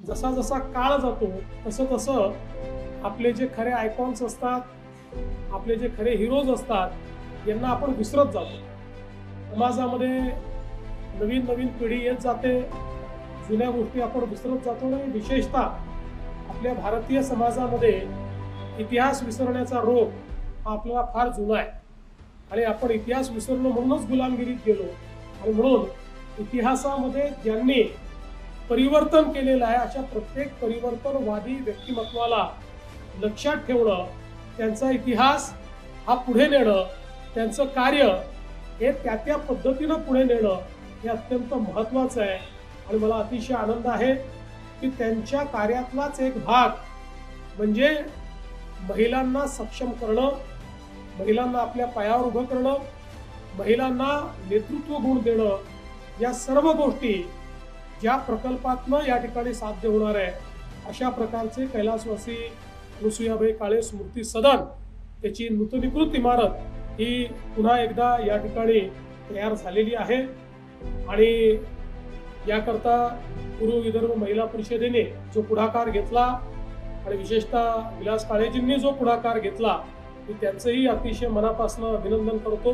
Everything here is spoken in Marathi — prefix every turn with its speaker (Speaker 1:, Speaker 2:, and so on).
Speaker 1: जसा जसा काळ जातो तसं तसं आपले जे खरे आयकॉन्स असतात, आपले जे खरे हिरोज असतात, यांना आपण विसरत जातो. समाजामध्ये नवीन नवीन पिढी येत जाते, जुन्या गोष्टी आपण विसरत जातो आणि विशेषतः आपल्या भारतीय समाजामध्ये इतिहास विसरण्याचा रोग हा आपल्याला फार जुना आहे आणि आपण इतिहास विसरलो म्हणूनच गुलामगिरीत गेलो. आणि म्हणून इतिहासामध्ये ज्यांनी परिवर्तन केलेलं आहे अशा प्रत्येक परिवर्तनवादी व्यक्तिमत्वाला लक्षात ठेवणं, त्यांचा इतिहास हा पुढे नेणं, त्यांचं कार्य हे त्या पद्धतीनं पुढे नेणं हे अत्यंत महत्त्वाचं आहे. आणि मला अतिशय आनंद आहे की त्यांच्या कार्यातलाच एक भाग म्हणजे महिलांना सक्षम करणं, महिलांना आपल्या पायावर उभं करणं, महिलांना नेतृत्व गुण देणं, या सर्व गोष्टी ज्या प्रकल्पातनं या ठिकाणी साध्य होणार आहे अशा प्रकारचे कैलासवासी अनुसूयाबाई काळे स्मृती सदन, त्याची नूतनीकृत इमारत ही पुन्हा एकदा या ठिकाणी तयार झालेली आहे. आणि याकरता पूर्व विदर्भ महिला परिषदेने जो पुढाकार घेतला आणि विशेषतः विलास काळेजींनी जो पुढाकार घेतला मी त्यांचंही अतिशय मनापासून अभिनंदन करतो.